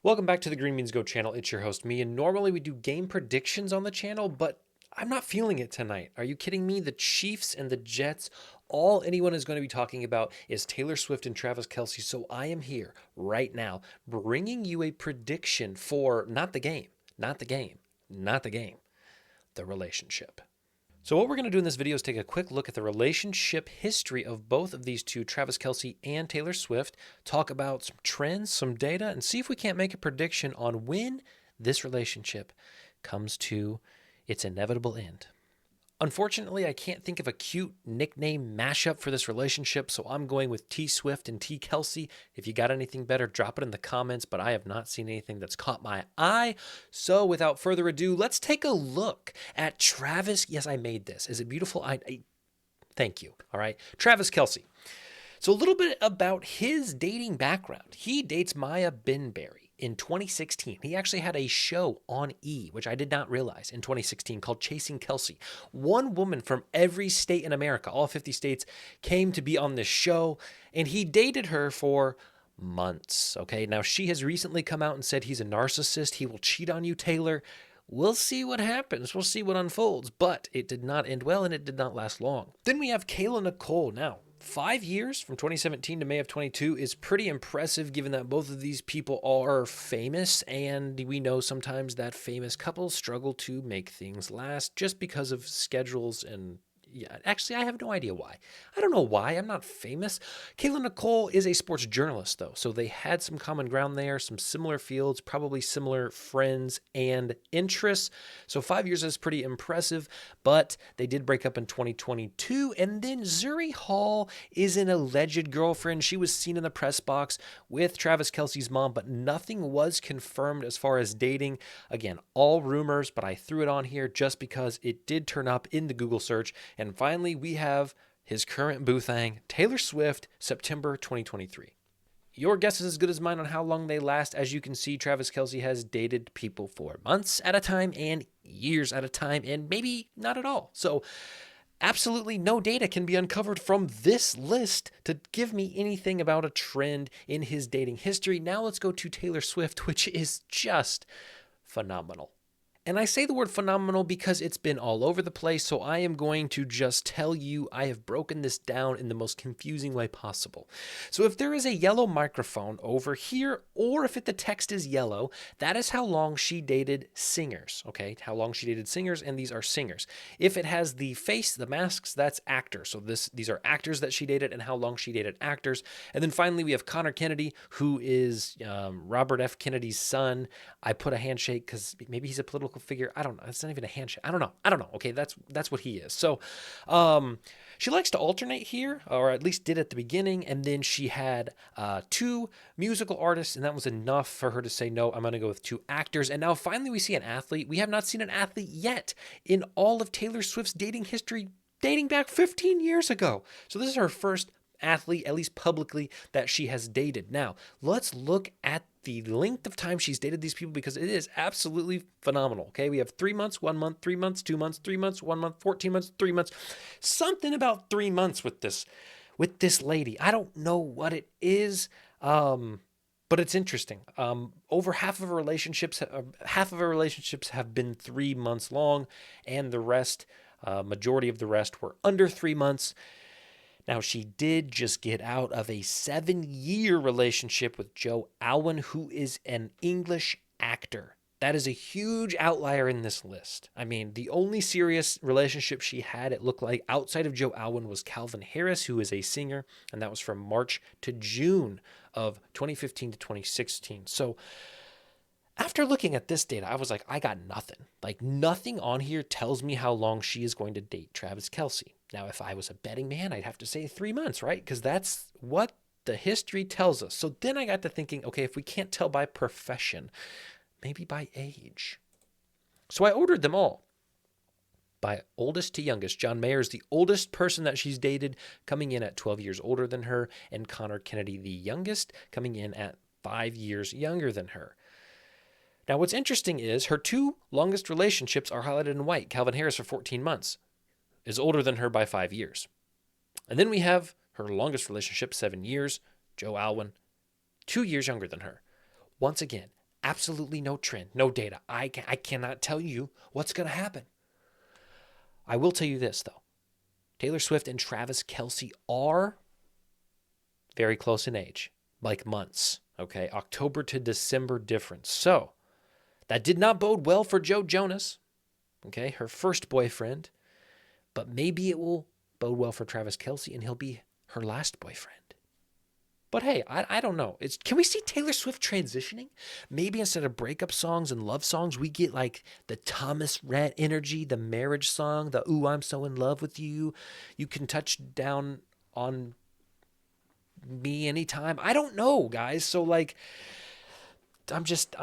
Welcome back to the Green Beans Go channel. It's your host, me, and normally we do game predictions on the channel, but I'm not feeling it tonight. Are you kidding me? The Chiefs and the Jets, all anyone is going to be talking about is Taylor Swift and Travis Kelce, so I am here right now bringing you a prediction for not the game, the relationship. So what we're going to do in this video is take a quick look at the relationship history of both of these two, Travis Kelce and Taylor Swift, talk about some trends, some data, and see if we can't make a prediction on when this relationship comes to its inevitable end. Unfortunately, I can't think of a cute nickname mashup for this relationship, so I'm going with T Swift and T Kelce. If you got anything better, drop it in the comments, but I have not seen anything that's caught my eye. So without further ado, let's take a look at Travis. Yes, I made this. Is it beautiful? Thank you. All right. Travis Kelce. So a little bit about his dating background. He dates Maya Binberry. In 2016, he actually had a show on E, which I did not realize, in 2016 called Chasing Kelce. One woman from every state in America, all 50 states, came to be on this show, and he dated her for months. Okay, now she has recently come out and said he's a narcissist. He will cheat on you, Taylor. We'll see what happens. We'll see what unfolds. But it did not end well, and it did not last long. Then we have Kayla Nicole. Now, 5 years from 2017 to May of 22 is pretty impressive given that both of these people are famous, and we know sometimes that famous couples struggle to make things last just because of schedules and actually, I have no idea why. I don't know why. I'm not famous. Kayla Nicole is a sports journalist, though, so they had some common ground there, some similar fields, probably similar friends and interests. So 5 years is pretty impressive, but they did break up in 2022. And then Zuri Hall is an alleged girlfriend. She was seen in the press box with Travis Kelce's mom, but nothing was confirmed as far as dating. Again, all rumors, but I threw it on here just because it did turn up in the Google search. And finally, we have his current boo thang, Taylor Swift, September 2023. Your guess is as good as mine on how long they last. As you can see, Travis Kelce has dated people for months at a time and years at a time, and maybe not at all. So absolutely no data can be uncovered from this list to give me anything about a trend in his dating history. Now let's go to Taylor Swift, which is just phenomenal. And I say the word phenomenal because it's been all over the place, so I am going to just tell you I have broken this down in the most confusing way possible. So if there is a yellow microphone over here, or if the text is yellow, that is how long she dated singers, okay? How long she dated singers, and these are singers. If it has the face, the masks, that's actors. So these are actors that she dated and how long she dated actors. And then finally, we have Connor Kennedy, who is Robert F. Kennedy's son. I put a handshake because maybe he's a political figure. I don't know. It's not even a handshake. I don't know. Okay, that's what he is. So she likes to alternate here, or at least did at the beginning, and then she had two musical artists, and that was enough for her to say, no, I'm going to go with two actors. And now finally we see an athlete. We have not seen an athlete yet in all of Taylor Swift's dating history, dating back 15 years ago. So this is her first athlete, at least publicly, that she has dated. Now, let's look at the length of time she's dated these people because it is absolutely phenomenal. Okay, we have 3 months, 1 month, 3 months, 2 months, 3 months, 1 month, 14 months, 3 months. Something about 3 months with this lady. I don't know what it is, but it's interesting. Over half of her relationships have been 3 months long, and the rest, majority of the rest, were under 3 months. Now, she did just get out of a 7-year relationship with Joe Alwyn, who is an English actor. That is a huge outlier in this list. I mean, the only serious relationship she had, it looked like, outside of Joe Alwyn was Calvin Harris, who is a singer, and that was from March to June of 2015 to 2016. So after looking at this data, I was like, I got nothing. Like, nothing on here tells me how long she is going to date Travis Kelce. Now, if I was a betting man, I'd have to say 3 months, right? Because that's what the history tells us. So then I got to thinking, okay, if we can't tell by profession, maybe by age. So I ordered them all by oldest to youngest. John Mayer is the oldest person that she's dated, coming in at 12 years older than her, and Connor Kennedy, the youngest, coming in at 5 years younger than her. Now, what's interesting is her two longest relationships are highlighted in white. Calvin Harris for 14 months is older than her by 5 years. And then we have her longest relationship, 7 years, Joe Alwyn, 2 years younger than her. Once again, absolutely no trend, no data. I cannot tell you what's going to happen. I will tell you this, though. Taylor Swift and Travis Kelce are very close in age, like months, okay? October to December difference. So that did not bode well for Joe Jonas, okay, her first boyfriend, but maybe it will bode well for Travis Kelce and he'll be her last boyfriend. But hey, I don't know. Can we see Taylor Swift transitioning? Maybe instead of breakup songs and love songs, we get like the Thomas Rhett energy, the marriage song, the "Ooh, I'm so in love with you. You can touch down on me anytime." I don't know, guys. So like, I'm just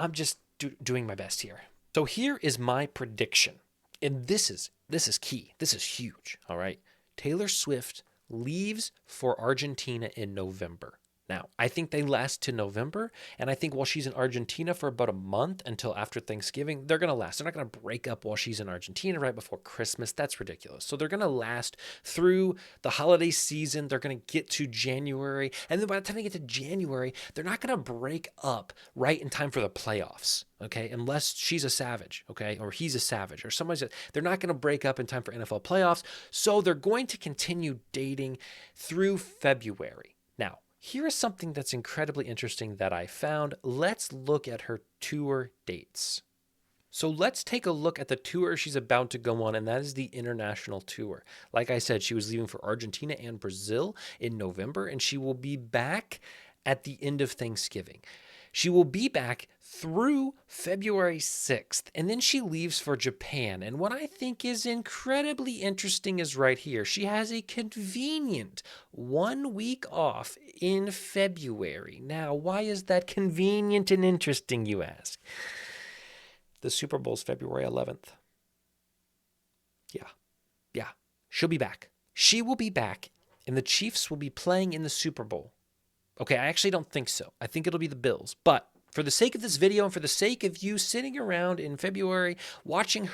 doing my best here. So here is my prediction, and this is key. This is huge. All right, Taylor Swift leaves for Argentina in November. Now, I think they last to November, and I think while she's in Argentina for about a month until after Thanksgiving, they're going to last. They're not going to break up while she's in Argentina right before Christmas. That's ridiculous. So they're going to last through the holiday season. They're going to get to January, and then by the time they get to January, they're not going to break up right in time for the playoffs, okay? Unless she's a savage, okay? Or he's a savage, or somebody's they're not going to break up in time for NFL playoffs, so they're going to continue dating through February. Now, here is something that's incredibly interesting that I found. Let's look at her tour dates. So let's take a look at the tour she's about to go on, and that is the international tour. Like I said, she was leaving for Argentina and Brazil in November, and she will be back at the end of Thanksgiving. She will be back through February 6th, and then she leaves for Japan. And what I think is incredibly interesting is right here. She has a convenient 1 week off in February. Now, why is that convenient and interesting, you ask? The Super Bowl's February 11th. Yeah. She'll be back. She will be back, and the Chiefs will be playing in the Super Bowl. Okay, I actually don't think so. I think it'll be the Bills. But for the sake of this video and for the sake of you sitting around in February watching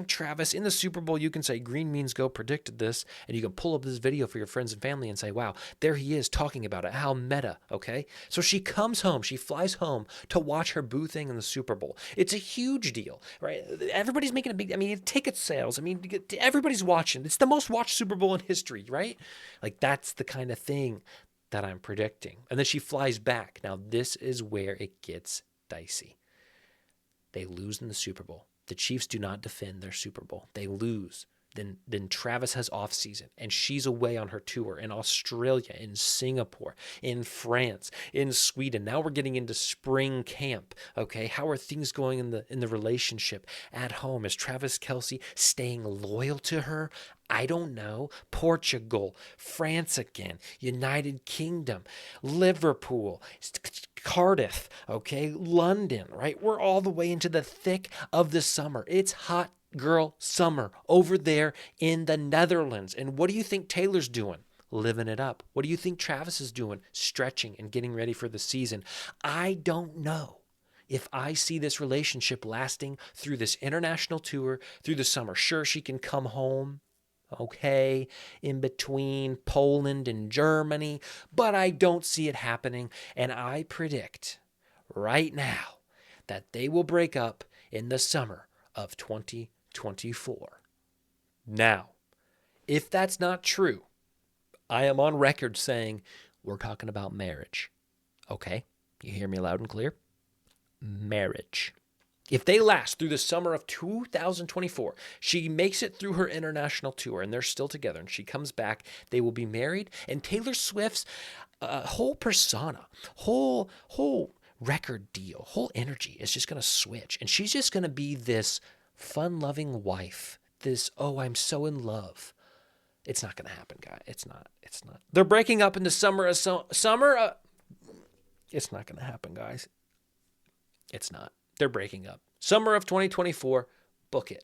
Travis in the Super Bowl, you can say Green Means Go predicted this, and you can pull up this video for your friends and family and say, wow, there he is talking about it. How meta, okay? So she comes home. She flies home to watch her boo thing in the Super Bowl. It's a huge deal, right? Everybody's making a big, ticket sales. Everybody's watching. It's the most watched Super Bowl in history, right? Like, that's the kind of thing that I'm predicting. And then she flies back. Now, this is where it gets dicey. They lose in the Super Bowl. The Chiefs do not defend their Super Bowl. They lose. Then Travis has off season, and she's away on her tour in Australia, in Singapore, in France, in Sweden. Now we're getting into spring camp. Okay, how are things going in the relationship at home? Is Travis Kelce staying loyal to her? I don't know. Portugal, France again, United Kingdom, Liverpool, Cardiff, okay, London, right? We're all the way into the thick of the summer. It's hot girl summer over there in the Netherlands. And what do you think Taylor's doing? Living it up. What do you think Travis is doing? Stretching and getting ready for the season. I don't know if I see this relationship lasting through this international tour, through the summer. Sure, she can come home, okay, in between Poland and Germany, but I don't see it happening. And I predict right now that they will break up in the summer of 2024. Now, if that's not true, I am on record saying we're talking about marriage. Okay? You hear me loud and clear? Marriage. If they last through the summer of 2024, she makes it through her international tour and they're still together and she comes back, they will be married, and Taylor Swift's whole persona, whole record deal, whole energy is just going to switch, and she's just going to be this fun-loving wife, this, oh, I'm so in love. It's not going to happen, guys. It's not. They're breaking up in the summer. It's not going to happen, guys. It's not. They're breaking up. Summer of 2024, book it.